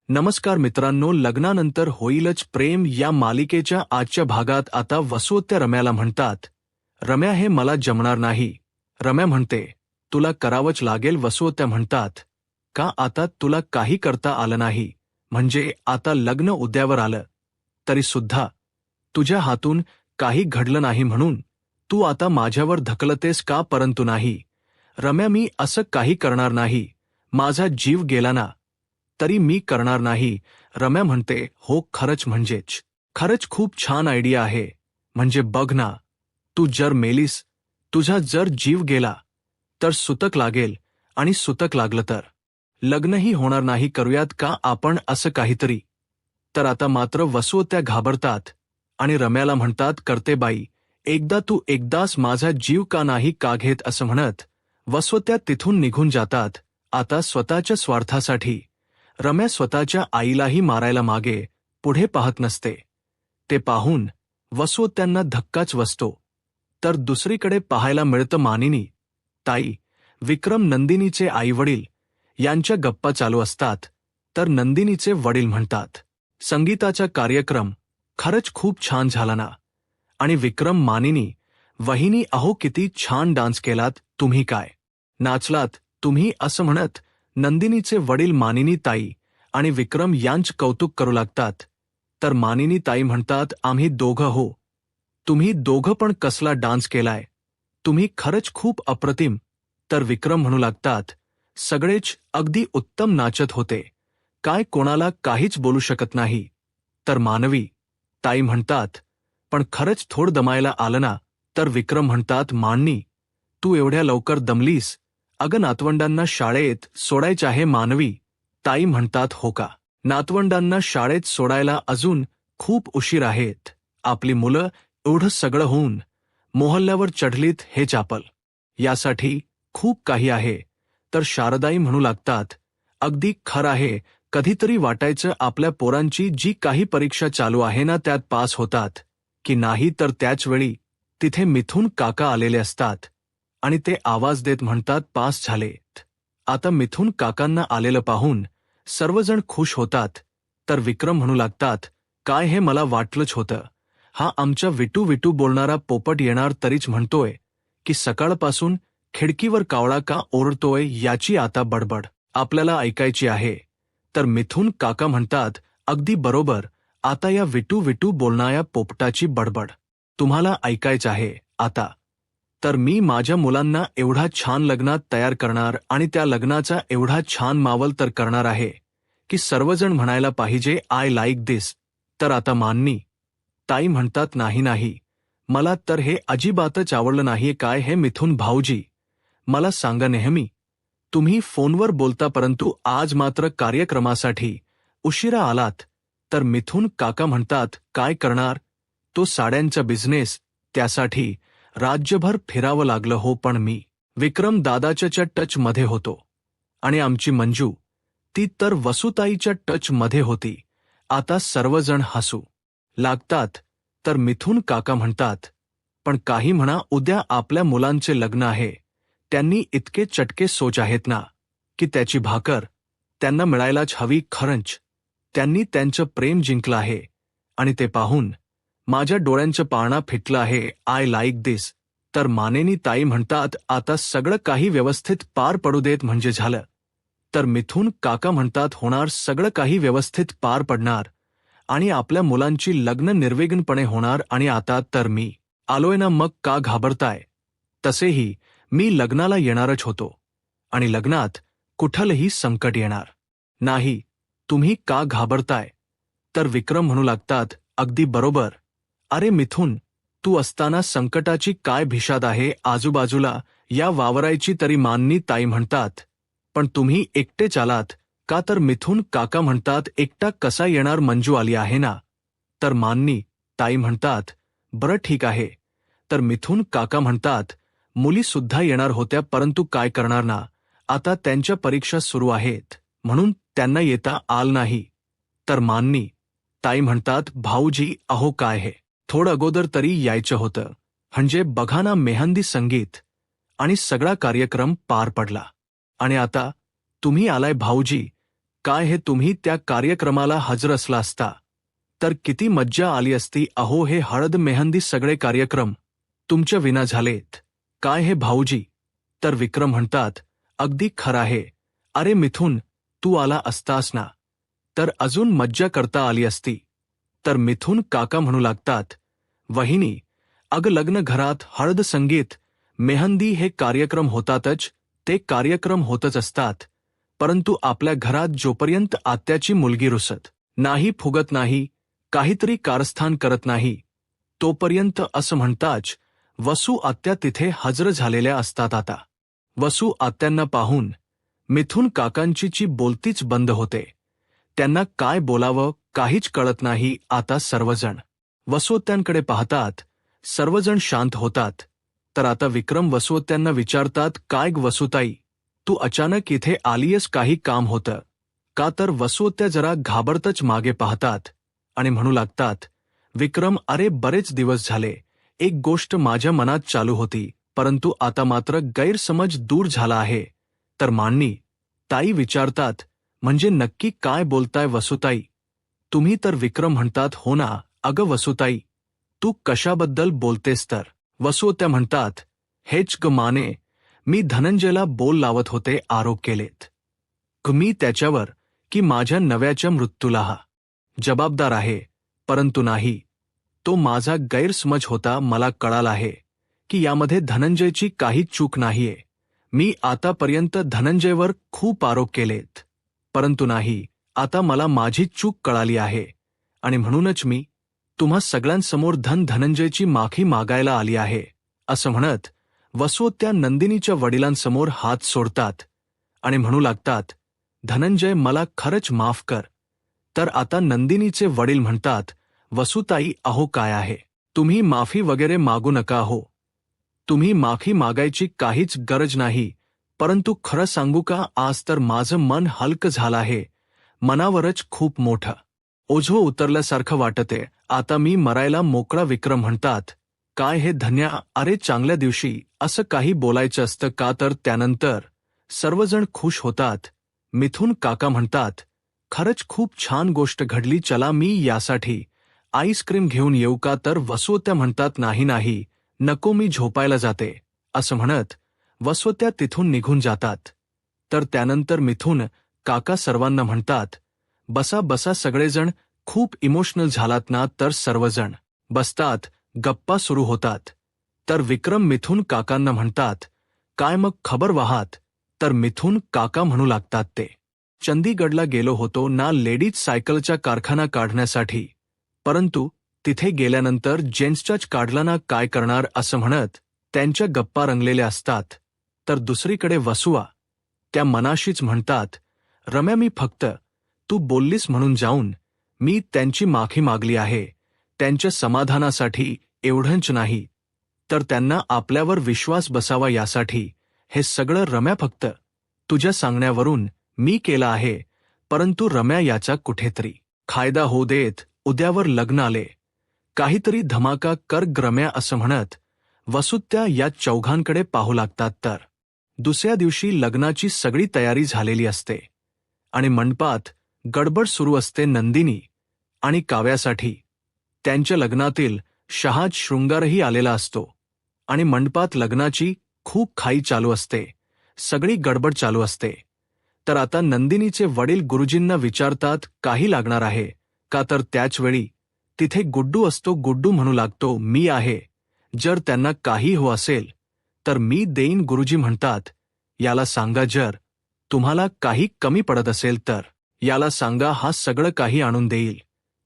नमस्कार मित्रांनो, लग्नानंतर होईलच प्रेम या मालिकेच्या आजच्या भागात आता वसुत्या रम्याला म्हणतात, रम्या हे मला जमणार नाही. रम्या म्हणते, तुला करावंच लागेल. वसुत्या म्हणतात, का आता तुला काही करता आलं नाही, म्हणजे आता लग्न उद्यावर आलं तरी सुद्धा तुझ्या हातून काही घडलं नाही म्हणून तू आता माझ्यावर ढकलतेस का? परंतु नाही रम्या, मी असं काही करणार नाही. माझा जीव गेला ना तरी मी करणार नाही. रम्या म्हणते, हो खरंच, म्हणजेच खरंच खूप छान आयडिया आहे. म्हणजे बघ ना, तू जर मेलीस, तुझा जर जीव गेला तर सुतक लागेल, आणि सुतक लागलं तर लग्नही होणार नाही. करूयात का आपण असं काहीतरी? तर आता मात्र वसुत्या घाबरतात आणि रम्याला म्हणतात, करते बाई, एकदा तू एकदाच माझा जीव का नाही का घेत? असं म्हणत वसुत्या तिथून निघून जातात. आता स्वतःच्या स्वार्थासाठी रम्या स्वतःच्या आईलाही मारायला मागे पुढे पाहत नसते. ते पाहून वसुत्यांना धक्काच बसतो. तर दुसरीकडे पाहायला मिळतं मानिनी, ताई, विक्रम, नंदिनीचे आईवडील यांच्या गप्पा चालू असतात. तर नंदिनीचे वडील म्हणतात, संगीताचा कार्यक्रम खरंच खूप छान झाला ना. आणि विक्रम, मानिनी, वहिनी, अहो किती छान डान्स केलात तुम्ही, काय नाचलात तुम्ही? असं म्हणत नंदिनीचे वडील मानिनी ताई आणि विक्रम यांचं कौतुक करू लागतात. तर मानिनी ताई म्हणतात, आम्ही दोघं हो, तुम्ही दोघं पण कसला डान्स केलाय, तुम्ही खरंच खूप अप्रतिम. तर विक्रम म्हणू लागतात, सगळेच अगदी उत्तम नाचत होते, काय कोणाला काहीच बोलू शकत नाही. तर मानवी ताई म्हणतात, पण खरंच थोडं दमायला आलं ना. तर विक्रम म्हणतात, माननी, तू एवढ्या लवकर दमलीस? अगं, नातवंडांना शाळेत सोडायचं आहे. मानवी ताई म्हणतात, हो का? नातवंडांना शाळेत सोडायला अजून खूप उशीर आहेत. आपली मुलं एवढं सगळं होऊन मोहल्ल्यावर चढलीत हे चापल, यासाठी खूप काही आहे. तर शारदाई म्हणू लागतात, अगदी खरं आहे. कधीतरी वाटायचं आपल्या पोरांची जी काही परीक्षा चालू आहे ना, त्यात पास होतात की नाही. तर त्याच वेळी तिथे मिथून काका आलेले असतात आणि ते आवाज देत म्हणतात, पास झालेत. आता मिथून काकांना आलेलं पाहून सर्वजण खुश होतात. तर विक्रम म्हणू लागतात, काय हे मला वाटलंच होतं. हा आमच्या विटू विटू बोलणारा पोपट येणार तरीच म्हणतोय की सकाळपासून खिडकीवर कावळा का ओरडतोय याची आता बडबड आपल्याला ऐकायची आहे. तर मिथून काका म्हणतात, अगदी बरोबर, आता या विटू विटू बोलणाऱ्या पोपटाची बडबड तुम्हाला ऐकायचं आहे आता. तर मी माझ्या मुलांना एवढा छान लग्नात तयार करणार आणि त्या लग्नाचा एवढा छान मावल तर करणार आहे की सर्वजण म्हणायला पाहिजे, आय लाईक दिस. तर आता माननी ताई म्हणतात, नाही नाही, मला तर हे अजिबातच आवडलं नाहीये. काय हे मिथून भाऊजी, मला सांगा, नेहमी तुम्ही फोनवर बोलता परंतु आज मात्र कार्यक्रमासाठी उशिरा आलात. तर मिथून काका म्हणतात, काय करणार, तो साड्यांचा बिझनेस, त्यासाठी राज्यभर फिरावं लागलं हो. पण मी विक्रम दादाच्या टच मध्ये होतो आणि आमची मंजू, ती तर वसुताईच्या टच मध्ये होती. आता सर्वजण हसू लागतात. तर मिथून काका म्हणतात, पण काही म्हणा, उद्या आपल्या मुलांचे लग्न आहे. त्यांनी इतके चटके सोच आहेत ना की त्याची भाकर त्यांना मिळायलाच हवी. खरंच त्यांनी त्यांचं प्रेम जिंकलं आहे आणि ते पाहून माझ्या डोळ्यांचं पारणं फिटलं आहे. आय लाईक दिस. तर मानेनी ताई म्हणतात, आता सगळं काही व्यवस्थित पार पडू देत म्हणजे झालं. तर मिथून काका म्हणतात, होणार, सगळं काही व्यवस्थित पार पडणार आणि आपल्या मुलांची लग्न निर्विघ्नपणे होणार. आणि आता तर मी आलोय ना, मग का घाबरताय? तसेही मी लग्नाला येणारच होतो आणि लग्नात कुठलंही संकट येणार नाही. तुम्ही का घाबरताय? तर विक्रम म्हणू लागतात, अगदी बरोबर. अरे मिथून, तू असताना संकटाची काय भिषाद आहे आजूबाजूला या वावरायची? तरी माननी ताई म्हणतात, पण तुम्ही एकटेच आलात का? तर मिथून काका म्हणतात, एकटा कसा येणार, मंजू आली आहे ना. तर माननी ताई म्हणतात, बरं ठीक आहे. तर मिथून काका म्हणतात, मुली सुद्धा येणार होत्या परंतु काय करणार ना, आता त्यांच्या परीक्षा सुरू आहेत म्हणून त्यांना येता आलं नाही. तर माननी ताई म्हणतात, भाऊजी, अहो काय हे, थोडं अगोदर तरी यायचं होतं, म्हणजे बघा ना, मेहंदी, संगीत आणि सगळा कार्यक्रम पार पडला आणि आता तुम्ही आलाय. भाऊजी, काय हे तुम्ही त्या कार्यक्रमाला हजर असला असता तर किती मज्जा आली असती. अहो हे हळद मेहंदी सगळे कार्यक्रम तुमच्या विना झालेत. काय हे भाऊजी. तर विक्रम म्हणतात, अगदी खरं आहे. अरे मिथुन, तू आला असतास ना तर अजून मज्जा करता आली असती. तर मिथुन काका म्हणू लागतात, वहिनी, अगं लग्न घरात हळद संगीत मेहंदी हे कार्यक्रम होतातच, ते कार्यक्रम होतच असतात. परंतु आपल्या घरात जोपर्यंत आत्याची मुलगी रुसत नाही, फुगत नाही, काहीतरी कारस्थान करत नाही, तोपर्यंत असं म्हणताच वसू आत्या तिथे हजर झालेल्या असतात. आता वसू आत्यांना पाहून मिथुन काकांची बोलतीच बंद होते. त्यांना काय बोलावं काहीच कळत नाही. आता सर्वजण वसुआत्यांकडे पाहतात, सर्वजण शांत होतात. तर आता विक्रम वसुआत्यांना विचारतात, काय ग वसुताई, तू अचानक इथे आलीयस, काही काम होतं का? तर वसुआत्या जरा घाबरतच मागे पाहतात आणि म्हणू लागतात, विक्रम, अरे बरेच दिवस झाले एक गोष्ट माझ्या मनात चालू होती, परंतु आता मात्र गैरसमज दूर झाला आहे. तर मांडणी ताई विचारतात, म्हणजे नक्की काय बोलताय वसुताई तुम्ही? तर विक्रम म्हणतात, हो ना अगं वसुताई, तू कशाबद्दल बोलतेस? तर वसुआत्या म्हणतात, हेच ग माने, मी धनंजयला बोल लावत होते, आरोप केलेत मी त्याच्यावर की माझ्या नव्याच्या मृत्यूला हा जबाबदार आहे. परंतु नाही, तो माझा गैरसमज होता. मला कळालं आहे की यामध्ये धनंजयची काही चूक नाहीये. मी आतापर्यंत धनंजयवर खूप आरोप केलेत, परंतु नाही, आता मला माझी चूक कळाली आहे आणि म्हणूनच मी तुम्हा सगळ्यांसमोर धनंजयची माफी मागायला आली आहे. असं म्हणत वसुआत्या नंदिनीच्या वडिलांसमोर हात सोडतात आणि म्हणू लागतात, धनंजय, मला खरंच माफ कर. तर आता नंदिनीचे वडील म्हणतात, वसुताई, अहो काय आहे, तुम्ही माफी वगैरे मागू नका हो. तुम्ही माफी मागायची काहीच गरज नाही. परंतु खरं सांगू का, आज तर माझं मन हलकं झालं आहे. मनावरच खूप मोठं ओझं उतरल्यासारखं वाटते. आता मी मरायला मोकळा. विक्रम म्हणतात, काय हे धन्या, अरे चांगल्या दिवशी असं काही बोलायचं असतं का? तर त्यानंतर सर्वजण खुश होतात. मिथुन काका म्हणतात, खरंच खूप छान गोष्ट घडली, चला मी यासाठी आईस्क्रीम घेऊन येऊ का? तर वसुआत्या म्हणतात, नाही नाही, नको, मी झोपायला जाते. असं म्हणत वसुआत्या तिथून निघून जातात. तर त्यानंतर मिथुन काका सर्वांना म्हणतात, बसा बसा सगळेजण, खूप इमोशनल झालात ना? तर सर्वजण बसतात, गप्पा सुरू होतात. तर विक्रम मिथुन काकांना म्हणतात, काय मग खबर वाहात? तर मिथुन काका म्हणू लागतात, ते चंदीगडला गेलो होतो ना लेडीज सायकलचा कारखाना काढण्यासाठी, परंतु तिथे गेल्यानंतर जेंट्सचाच काढला ना, काय करणार? असं म्हणत त्यांच्या गप्पा रंगलेल्या असतात. तर दुसरीकडे वसुआ त्या मनाशीच म्हणतात, रम्या, मी फक्त तू बोललीस म्हणून जाऊन मी त्यांची माफी मागली आहे, त्यांच्या समाधानासाठी, एवढंच नाही तर त्यांना आपल्यावर विश्वास बसावा यासाठी. हे सगळं रम्या फक्त तुझ्या सांगण्यावरून मी केलं आहे. परंतु रम्या, याचा कुठेतरी फायदा होऊ देत. उद्यावर लग्न आले, काहीतरी धमाका कर रम्या. असं म्हणत वसुआत्या या चौघांकडे पाहू लागतात. तर दुसऱ्या दिवशी लग्नाची सगळी तयारी झालेली असते आणि मंडपात गडबड सुरू असते. नंदिनी आणि काव्यासाठी त्यांच्या लग्नातील शहाज शृंगारही आलेला असतो आणि मंडपात लग्नाची खूप घाई चालू असते, सगळी गडबड चालू असते. तर आता नंदिनीचे वडील गुरुजींना विचारतात, काही लागणार आहे का? तर त्याचवेळी तिथे गुड्डू असतो. गुड्डू म्हणू लागतो, मी आहे, जर त्यांना काही हो असेल तर मी देईन. गुरुजी म्हणतात, याला सांगा, जर तुम्हाला काही कमी पडत असेल तर याला सांगा, हा सगळं काही आणून देईल.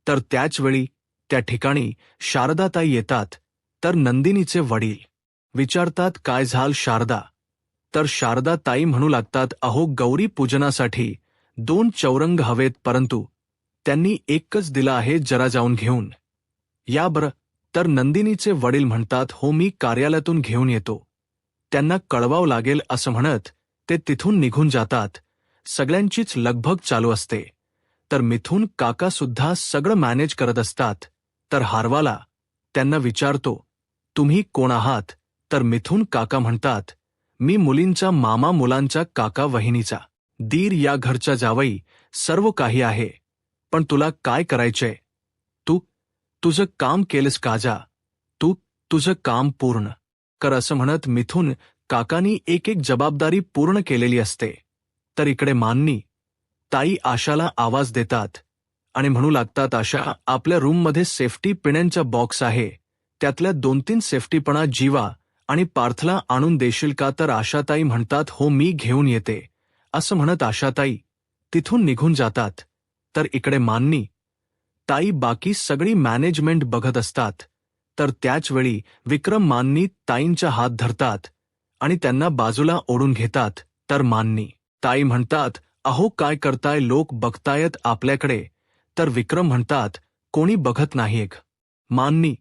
तर त्याचवेळी त्या ठिकाणी शारदाताई येतात. तर नंदिनीचे वडील विचारतात, काय झाल शारदा? तर शारदाताई म्हणू लागतात, अहो गौरी पूजनासाठी 2 चौरंग हवेत, परंतु त्यांनी एकच दिला आहे, जरा जाऊन घेऊन या बरं. तर नंदिनीचे वडील म्हणतात, हो मी कार्यालयातून घेऊन येतो, त्यांना कळवावं लागेल. असं म्हणत ते तिथून निघून जातात. सगळ्यांचीच लगबग चालू असते. तर मिथुन काका सुद्धा सगळं मॅनेज करत असतात. तर हारवाला त्यांना विचारतो, तुम्ही कोण आहात? तर मिथुन काका म्हणतात, मी मुलींचा मामा, मुलांचा काका, वहिनीचा दीर, या घरचा जावई. सर्व काही आहे, पण तुला काय करायचंय? तू तुझं काम केलंस काजा. तुझं काम पूर्ण कर असं म्हणत मिथून काकांनी एक एक जबाबदारी पूर्ण केलेली असते. तर इकडे माननी ताई आशाला आवाज देतात आणि म्हणू लागतात, आशा, आपल्या रूममध्ये सेफ्टी पिण्यांचा बॉक्स आहे, त्यातल्या 2-3 सेफ्टीपणा जीवा आणि पार्थला आणून देशील का? तर आशाताई म्हणतात, हो मी घेऊन येते. असं म्हणत आशाताई तिथून निघून जातात. तर इकडे माननी ताई बाकी सगळी मॅनेजमेंट बघत असतात. तर त्याचवेळी विक्रम माननी ताईंचा हात धरतात आणि त्यांना बाजूला ओढून घेतात. तर माननी ताई म्हणतात, अहो काय करताय, लोक बघतायत आपल्याकडे. तर विक्रम म्हणतात, कोणी बघत नाहीये. माननी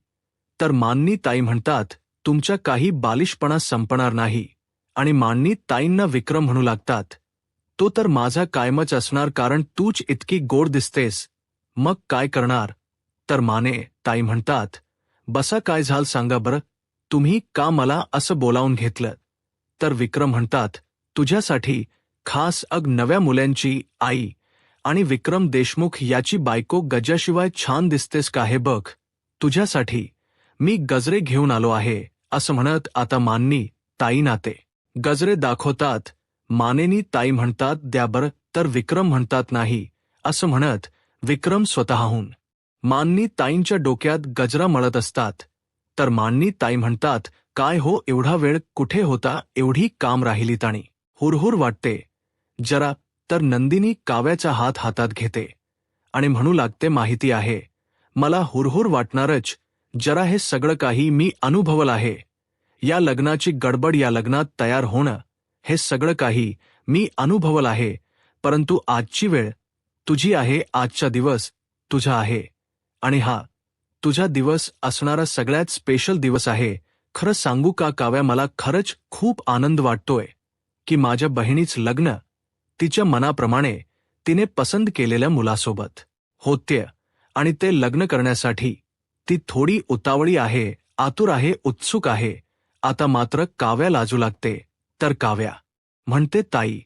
तर माननी ताई म्हणतात, तुमच्या काही बालिशपणा संपणार नाही. आणि माननी ताईंना विक्रम म्हणू लागतात, तो तर माझा कायमच असणार, कारण तूच इतकी गोड दिसतेस, मग काय करणार? तर माने ताई म्हणतात, बसा, काय झालं सांगा बरं, तुम्ही का मला असं बोलावून घेतलं? तर विक्रम म्हणतात, तुझ्यासाठी खास नव्या मुलांची आई आणि विक्रम देशमुख याची बायको गजाशिवाय छान दिसतेस का हे बघ, तुझ्यासाठी मी गजरे घेऊन आलो आहे. असं म्हणत आता माननी ताईंना ते गजरे दाखवतात. मानेनी ताई म्हणतात, द्या बरं. तर विक्रम म्हणतात, नाही. असं म्हणत विक्रम स्वतःहून माननी ताईंच्या डोक्यात गजरा मळत असतात. तर माननी ताई म्हणतात, काय हो, एवढा वेळ कुठे होता? एवढी काम राहिलीत आणि हुरहुर वाटते जरा. तर नंदिनी काव्याचा हात हातात घेते आणि म्हणू लागते, माहिती आहे मला हुरहुर वाटणारच, जरा हे सगळं काही मी अनुभवलं आहे. या लग्नाची गडबड, या लग्नात तयार होणं, हे सगळं काही मी अनुभवलं आहे. परंतु आजची वेळ तुझी आहे, आजचा दिवस तुझा आहे आणि हा तुझा दिवस असणारा सगळ्यात स्पेशल दिवस आहे. खरं सांगू का काव्या, मला खरंच खूप आनंद वाटतोय की माझ्या बहिणीचं लग्न तिच्या मनाप्रमाणे तिने पसंत केलेल्या मुलासोबत होते आणि ते लग्न करण्यासाठी ती थोडी उतावळी आहे, आतुर आहे, उत्सुक आहे. आता मात्र काव्या लाजू लागते. तर काव्या म्हणते, ताई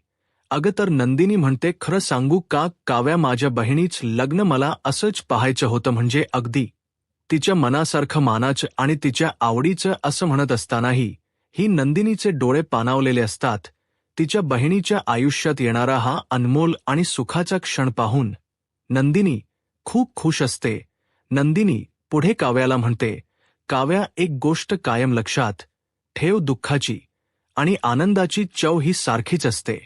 अगं. तर नंदिनी म्हणते, खरं सांगू का काव्या, माझ्या बहिणीचं लग्न मला असंच पाहायचं होतं, म्हणजे अगदी तिच्या मनासारखं, मानाचं आणि तिच्या आवडीचं. असं म्हणत असतानाही ही नंदिनीचे डोळे पाणावलेले असतात. तिच्या बहिणीच्या आयुष्यात येणारा हा अनमोल आणि सुखाचा क्षण पाहून नंदिनी खूप खुश असते. नंदिनी पुढे काव्याला म्हणते, काव्या, एक गोष्ट कायम लक्षात ठेव, दुःखाची आणि आनंदाची चव ही सारखीच असते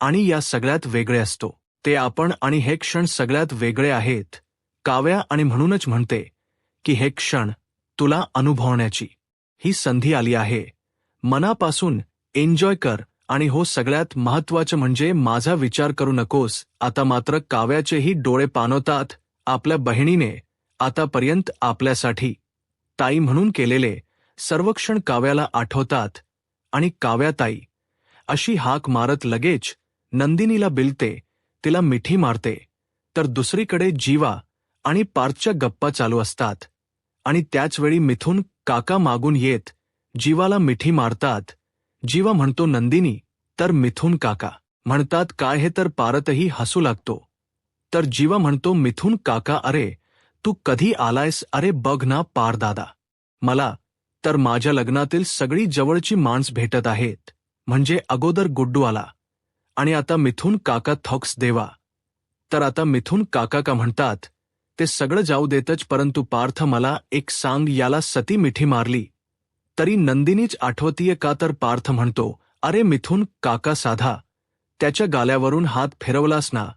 आणि या सगळ्यात वेगळे असतो ते आपण, आणि हे क्षण सगळ्यात वेगळे आहेत काव्या. आणि म्हणूनच म्हणते की हे क्षण तुला अनुभवण्याची ही संधी आली आहे. मनापासून एन्जॉय कर. आणि हो, सगळ्यात महत्त्वाचं म्हणजे माझा विचार करू नकोस. आता मात्र काव्याचेही डोळे पाणवतात. आपल्या बहिणीने आतापर्यंत आपल्यासाठी ताई म्हणून केलेले सर्व क्षण काव्याला आठवतात आणि काव्याताई अशी हाक मारत लगेच नंदिनीला बिलते, तिला मिठी मारते. तर दुसरीकडे जीवा आणि पार्थच्या गप्पा चालू असतात आणि त्याचवेळी मिथून काका मागून येत जीवाला मिठी मारतात. जीवा म्हणतो, नंदिनी. तर मिथून काका म्हणतात, काय हे? तर पार्थही हसू लागतो. तर जीवा म्हणतो, मिथून काका, अरे तू कधी आलायस? अरे बघ ना पार दादा, मला तर माझ्या लग्नातील सगळी जवळची माणस भेटत आहेत. म्हणजे अगोदर गुड्डू आला आणि आता मिथून काका. थॉक्स देवा. तर आता मिथून काका का म्हणतात, ते सगळं जाऊ देतच, परंतु पार्थ मला एक सांग, याला सती मिठी मारली तरी नंदिनीच आठवतीये का? तर पार्थ म्हणतो, अरे मिथून काका, साधा त्याच्या गाल्यावरून हात फिरवलास ना,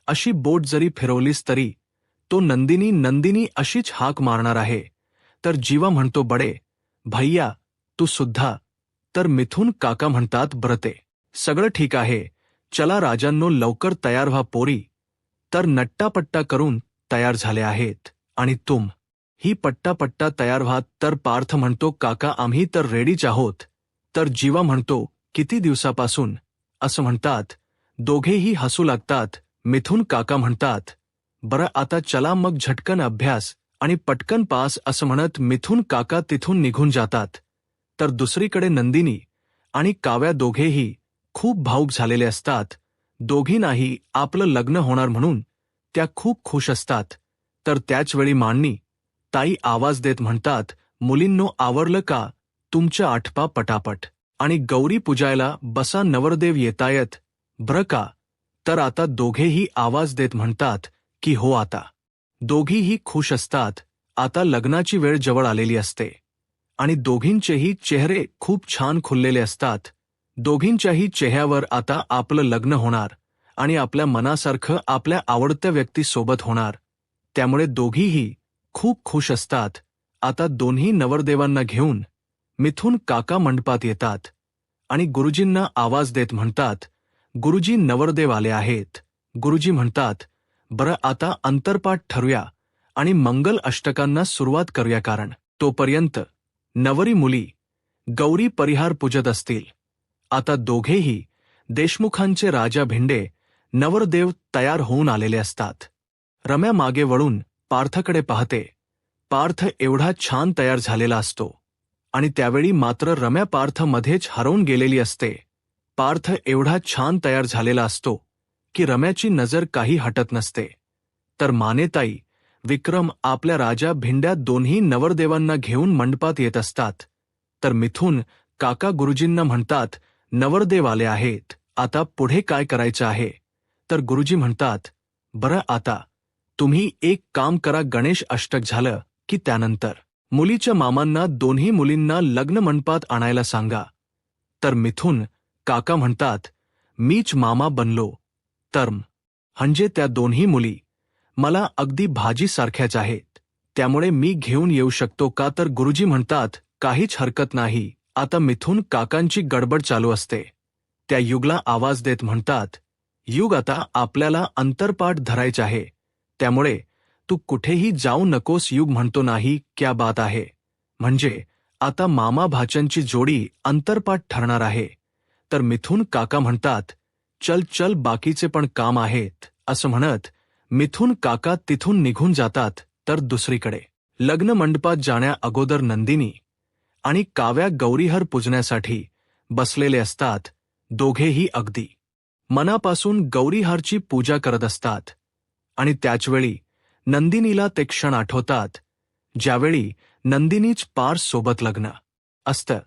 अशी बोट जरी फिरवलीस तरी तो नंदिनी अशीच हाक मारणार आहे. तर जीवा म्हणतो, बडे भैया तू सुद्धा. तर मिथून काका म्हणतात, ब्रते सगळं ठीक आहे, चला राजांनो, लवकर तयार व्हा पोरी. तर नट्टापट्टा करून तयार झाले आहेत आणि तुम ही पट्टापट्टा तयार व्हा. तर पार्थ म्हणतो, काका आम्ही तर रेडीच आहोत. तर जीवा म्हणतो, किती दिवसापासून? असं म्हणतात. दोघेही हसू लागतात. मिथून काका म्हणतात, बरं आता चला मग, झटकन अभ्यास आणि पटकन पास. असं म्हणत मिथून काका तिथून निघून जातात. तर दुसरीकडे नंदिनी आणि काव्या दोघेही खूप भावुक झालेले असतात. दोघी नाही आपलं लग्न होणार म्हणून त्या खूप खुश असतात. तर त्याच वेळी मांडणी ताई आवाज देत म्हणतात, मुलींनो आवरलं का तुमच्या आठपा पटापट, आणि गौरी पूजायला बसा नवरदेव येतायत ब्र का. तर आता दोघेही आवाज देत म्हणतात की हो. आता दोघीही खुश असतात. आता लग्नाची वेळ जवळ आलेली असते आणि दोघींचेही चेहरे खूप छान खुललेले असतात. दोघींच्याही चेहऱ्यावर आता आपलं लग्न होणार आणि आपल्या मनासारखं आपल्या आवडत्या व्यक्तीसोबत होणार. त्यामुळे दोघीही खूप खुश असतात. आता दोन्ही नवरदेवांना घेऊन मिथून काका मंडपात येतात आणि गुरुजींना आवाज देत म्हणतात, गुरुजी नवरदेव आले आहेत. गुरुजी म्हणतात, बरं आता अंतरपाठ ठरूया आणि मंगल अष्टकांना सुरुवात करूया, कारण तोपर्यंत नवरी मुली गौरी परिहार पूजत असतील. आता दोघेही देशमुखांचे राजा भिंडे नवरदेव तयार होऊन आलेले असतात. रम्या मागे वळून पार्थकडे पाहते. पार्थ एवढा छान तयार झालेला असतो आणि त्यावेळी मात्र रम्या पार्थ मध्येच हरवून गेलेली असते. पार्थ एवढा छान तयार झालेला असतो की रम्याची नजर काही हटत नसते. तर मानेताई विक्रम आपल्या राजा भिंड्या दोन्ही नवरदेवांना घेऊन मंडपात येत असतात. तर मिथून काका गुरुजींना म्हणतात, नवरदेव आले आहेत, आता पुढे काय करायचं आहे. तर गुरुजी म्हणतात, बरं आता तुम्ही एक काम करा, गणेश अष्टक झालं की त्यानंतर मुलीच्या मामांना दोन्ही मुलींना लग्न मंडपात आणायला सांगा. तर मिथून काका म्हणतात, मीच मामा बनलो तर म्हणजे त्या दोन्ही मुली मला अगदी भाजीसारख्याच आहेत, त्यामुळे मी घेऊन येऊ शकतो का. तर गुरुजी म्हणतात, काहीच हरकत नाही. आता मिथून काकांची गडबड चालू असते. त्या युगला आवाज देत म्हणतात, युग आता आपल्याला अंतरपाठ धरायचे आहे, त्यामुळे तू कुठेही जाऊ नकोस. युग म्हणतो, नाही क्या बात आहे, म्हणजे आता मामा भाच्यांची जोडी अंतरपाठ ठरणार आहे. तर मिथून काका म्हणतात, चल चल बाकीचे पण काम आहेत. असं म्हणत मिथून काका तिथून निघून जातात. तर दुसरीकडे लग्न मंडपात जाण्या अगोदर नंदिनी आणि काव्या गौरीहर पूजण्यासाठी बसलेले असतात. दोघेही अगदी मनापासून गौरीहारची पूजा करत असतात आणि त्याचवेळी नंदिनीला ते क्षण आठवतात ज्यावेळी नंदिनीच पार्स सोबत लग्न असतं.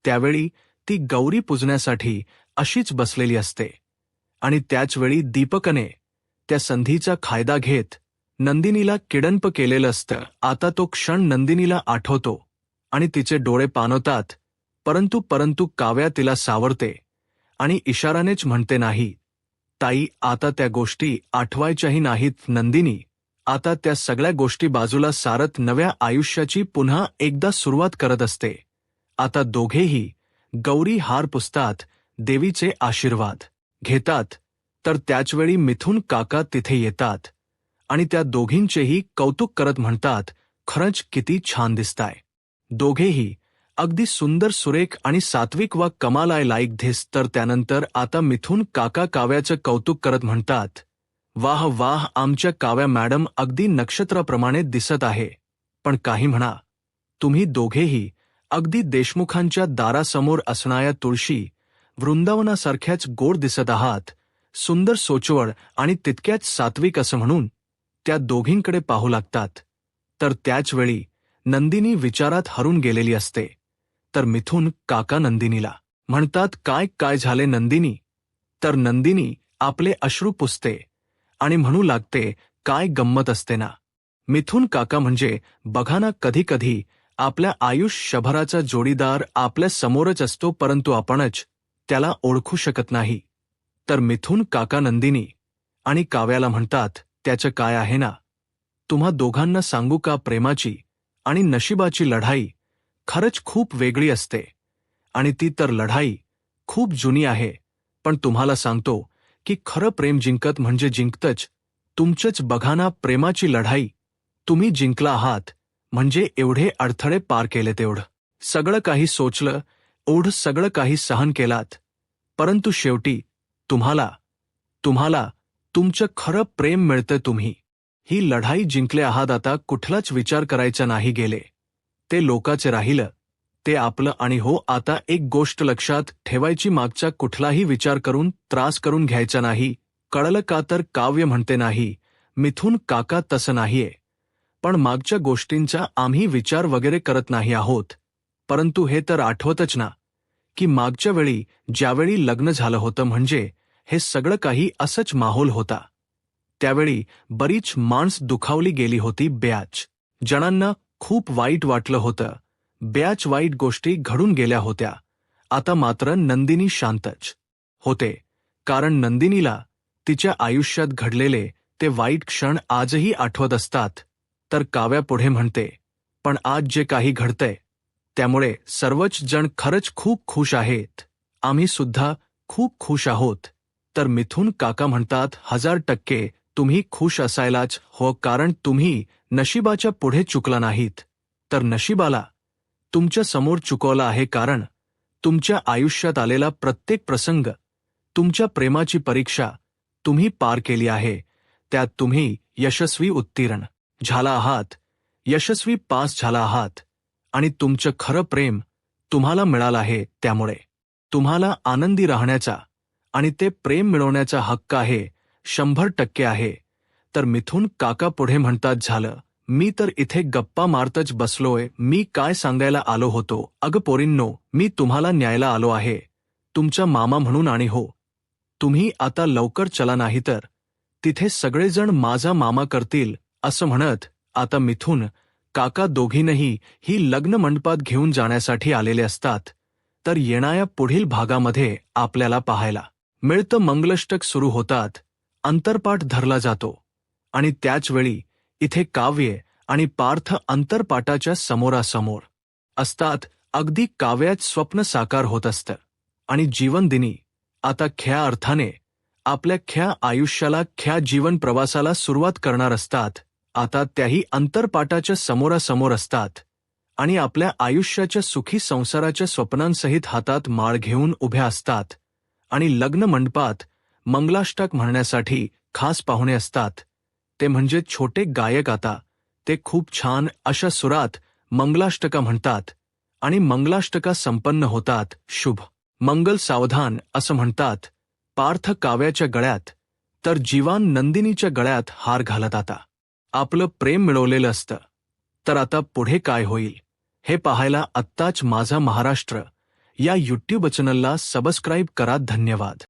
त्यावेळी ती गौरी पूजण्यासाठी अशीच बसलेली असते आणि त्याचवेळी दीपकने त्या संधीचा फायदा घेत नंदिनीला किडनप केलेलं असतं. आता तो क्षण नंदिनीला आठवतो आणि तिचे डोळे पाणवतात. परंतु काव्या तिला सावरते आणि इशारानेच म्हणते, नाही ताई, आता त्या गोष्टी आठवायच्याही नाहीत. नंदिनी आता त्या सगळ्या गोष्टी बाजूला सारत नव्या आयुष्याची पुन्हा एकदा सुरुवात करत असते. आता दोघेही गौरी हार पुसतात, देवीचे आशीर्वाद घेतात. तर त्याचवेळी मिथून काका तिथे येतात आणि त्या दोघींचेही कौतुक करत म्हणतात, खरंच किती छान दिसताय. दोघेही अगदी सुंदर, सुरेख आणि सात्विक वा कमालाय लाईक धिस. तर त्यानंतर आता मिथून काका काव्याचं कौतुक करत म्हणतात, वाह वाह, आमच्या काव्या मॅडम अगदी नक्षत्राप्रमाणे दिसत आहे. पण काही म्हणा, तुम्ही दोघेही अगदी देशमुखांच्या दारासमोर असणाऱ्या तुळशी वृंदावनासारख्याच गोड दिसत आहात. सुंदर, सोचवळ आणि तितक्याच सात्विक. असं म्हणून त्या दोघींकडे पाहू लागतात. तर त्याचवेळी नंदिनी विचारात हरून गेलेली असते. तर मिथून काका नंदिनीला म्हणतात, काय काय झाले नंदिनी. तर नंदिनी आपले अश्रू पुसते आणि म्हणू लागते, काय गंमत असते ना. मिथून काका म्हणजे बघा ना, कधी कधी आपल्या आयुष्यभराचा जोडीदार आपल्या समोरच असतो, परंतु आपणच त्याला ओळखू शकत नाही. तर मिथून काका नंदिनी आणि काव्याला म्हणतात, त्याचं काय आहे ना. तुम्हा दोघांना सांगू का, प्रेमाची आणि नशिबाची लढाई खरंच खूप वेगळी असते आणि ती तर लढाई खूप जुनी आहे. पण तुम्हाला सांगतो की खरं प्रेम जिंकत म्हणजे जिंकतच तुमचंच. बघा ना, प्रेमाची लढाई तुम्ही जिंकला आहात म्हणजे एवढे अडथळे पार केले, तेवढं सगळं काही सोचलं, एवढं सगळं काही सहन केलात, परंतु शेवटी तुम्हाला तुमचं खरं प्रेम मिळतं. तुम्ही ही लढाई जिंकले आहात. आता कुठलाच विचार करायचा नाही. गेले ते लोकाचे राहिलं ते आपलं. आणि हो, आता एक गोष्ट लक्षात ठेवायची, मागचा कुठलाही विचार करून त्रास करून घ्यायचा नाही. कळलं का? तर काव्य म्हणते नाही, मिथून काका तसं नाहीये. पण मागच्या गोष्टींचा आम्ही विचार वगैरे करत नाही आहोत. परंतु हे तर आठवतच ना, की मागच्या वेळी ज्यावेळी लग्न झालं होतं म्हणजे हे सगळं काही असंच माहोल होता. त्यावेळी बरीच माणस दुखावली गेली होती. बऱ्याच जणांना खूप वाईट वाटलं होतं. बऱ्याच वाईट गोष्टी घडून गेल्या होत्या. आता मात्र नंदिनी शांतच होते, कारण नंदिनीला तिच्या आयुष्यात घडलेले ते वाईट क्षण आजही आठवत असतात. तर काव्या पुढे म्हणते, पण आज जे काही घडतंय त्यामुळे सर्वच जण खरंच खूप खुश आहेत. आम्ही सुद्धा खूप खुश आहोत. तर मिथून काका म्हणतात, 1000% तुम्ही खुश असायलाच हो, कारण तुम्ही नशिबाच्या पुढे चुकला नाहीत, तर नशिबाला तुमच्या समोर चुकवलं आहे. कारण तुमच्या आयुष्यात आलेला प्रत्येक प्रसंग, तुमच्या प्रेमाची परीक्षा तुम्ही पार केली आहे. त्यात तुम्ही यशस्वी उत्तीर्ण झाला आहात, यशस्वी पास झाला आहात आणि तुमचं खरं प्रेम तुम्हाला मिळालं आहे. त्यामुळे तुम्हाला आनंदी राहण्याचा आणि ते प्रेम मिळवण्याचा हक्क आहे, 100% आहे. तर मिथून काका पुढे म्हणतात, झालं, मी तर इथे गप्पा मारतच बसलोय. मी काय सांगायला आलो होतो, अगं पोरींनो, मी तुम्हाला न्यायला आलो आहे, तुमचा मामा म्हणून. आणि हो, तुम्ही आता लवकर चला, नाही तर तिथे सगळेजण माझा मामा करतील. असं म्हणत आता मिथून काका दोघींही ही लग्न मंडपात घेऊन जाण्यासाठी आलेले असतात. तर येणाऱ्या पुढील भागामध्ये आपल्याला पाहायला मिळतं, मंगलाष्टक सुरू होतात, अंतरपाठ धरला जातो आणि त्याचवेळी इथे काव्य आणि पार्थ अंतरपाठाच्या समोरासमोर असतात. अगदी काव्यात स्वप्न साकार होत असतं आणि जीवनदिनी आता खऱ्या अर्थाने आपल्या खऱ्या आयुष्याला, खऱ्या जीवन प्रवासाला सुरुवात करणार असतात. आता त्याही अंतरपाठाच्या समोरासमोर असतात आणि आपल्या आयुष्याच्या सुखी संसाराच्या स्वप्नांसहित हातात माळ घेऊन उभ्या असतात आणि लग्न मंडपात मंगलाष्टक म्हणण्यासाठी खास पाहुणे असतात. ते म्हणजे छोटे गायक. आता ते खूप छान अशा सुरात मंगलाष्टका म्हणतात आणि मंगलाष्टका संपन्न होतात. शुभ मंगल सावधान असं म्हणतात. पार्थ काव्याच्या गळ्यात तर जीवान नंदिनीच्या गळ्यात हार घालत आता आपलं प्रेम मिळवलेलं असतं. तर आता पुढे काय होईल हे पाहायला आत्ताच माझा महाराष्ट्र या यूट्यूब चॅनलला सबस्क्राईब करा. धन्यवाद.